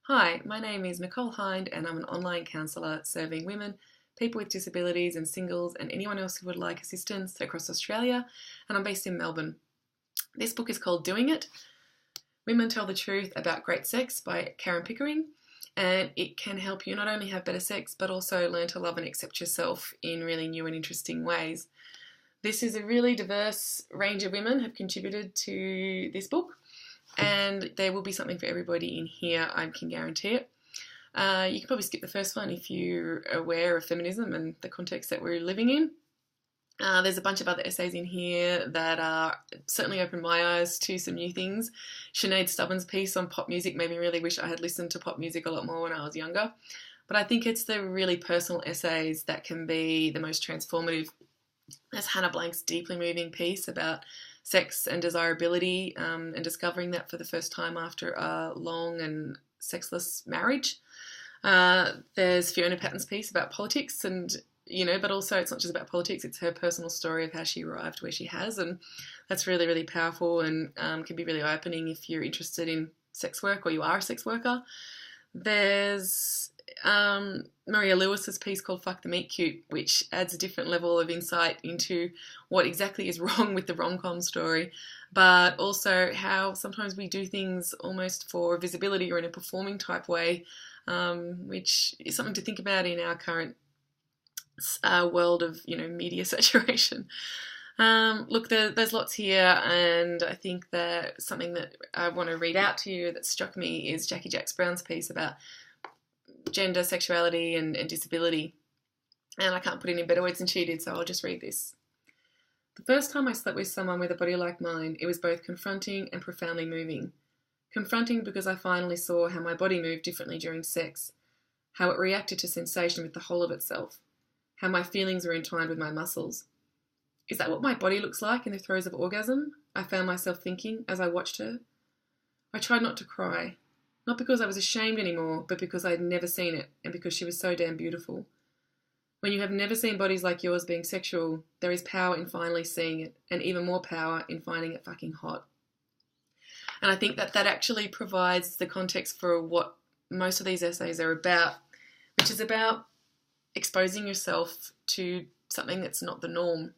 Hi, my name is Nicole Hind and I'm an online counsellor serving women, people with disabilities and singles and anyone else who would like assistance across Australia, and I'm based in Melbourne. This book is called Doing It, Women Tell the Truth About Great Sex by Karen Pickering, and it can help you not only have better sex but also learn to love and accept yourself in really new and interesting ways. This is a really diverse range of women have contributed to this book, and there will be something for everybody in here, I can guarantee it. You can probably skip the first one if you're aware of feminism and the context that we're living in. There's a bunch of other essays in here that certainly opened my eyes to some new things. Sinead Stubbins' piece on pop music made me really wish I had listened to pop music a lot more when I was younger. But I think it's the really personal essays that can be the most transformative. There's Hanne Blank's deeply moving piece about sex and desirability and discovering that for the first time after a long and sexless marriage. There's Fiona Patten's piece about politics and, but also it's not just about politics, it's her personal story of how she arrived where she has, and that's really, really powerful and can be really eye-opening if you're interested in sex work or you are a sex worker. There's Maria Lewis's piece called Fuck the Meet Cute, which adds a different level of insight into what exactly is wrong with the rom-com story, but also how sometimes we do things almost for visibility or in a performing type way, which is something to think about in our current world of media saturation. Look, there's lots here, and I think that something that I want to read out to you that struck me is Jax Brown's piece about gender, sexuality and disability, and I can't put it in better words than she did, so I'll just read this. The first time I slept with someone with a body like mine, it was both confronting and profoundly moving. Confronting because I finally saw how my body moved differently during sex, how it reacted to sensation with the whole of itself, how my feelings were entwined with my muscles. Is that what my body looks like in the throes of orgasm? I found myself thinking as I watched her. I tried not to cry. Not because I was ashamed anymore, but because I had never seen it, and because she was so damn beautiful. When you have never seen bodies like yours being sexual, there is power in finally seeing it, and even more power in finding it fucking hot. And I think that actually provides the context for what most of these essays are about, which is about exposing yourself to something that's not the norm.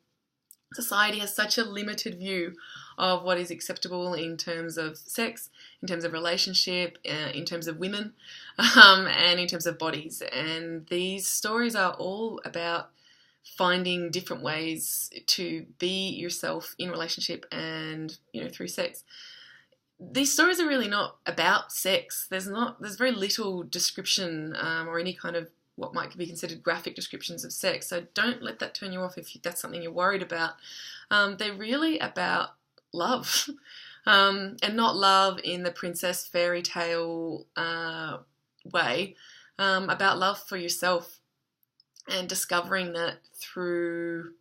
Society has such a limited view of what is acceptable in terms of sex, in terms of relationship, in terms of women, and in terms of bodies. And these stories are all about finding different ways to be yourself in relationship and, through sex. These stories are really not about sex. There's very little description or any kind of what might be considered graphic descriptions of sex. So don't let that turn you off if that's something you're worried about. They're really about love, and not love in the princess fairy tale way, about love for yourself and discovering that through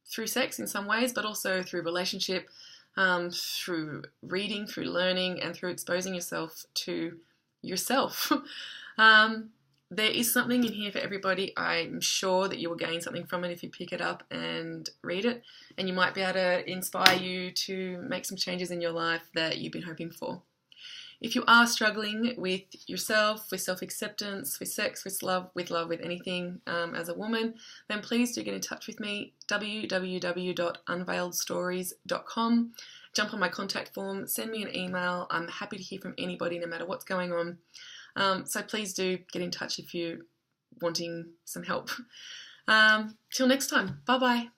sex in some ways, but also through relationship, through reading, through learning, and through exposing yourself to yourself. There is something in here for everybody. I'm sure that you will gain something from it if you pick it up and read it, and you might be able to inspire you to make some changes in your life that you've been hoping for. If you are struggling with yourself, with self-acceptance, with sex, with love, with anything as a woman, then please do get in touch with me, www.unveiledstories.com. Jump on my contact form, send me an email. I'm happy to hear from anybody no matter what's going on. So please do get in touch if you're wanting some help. Till next time. Bye-bye.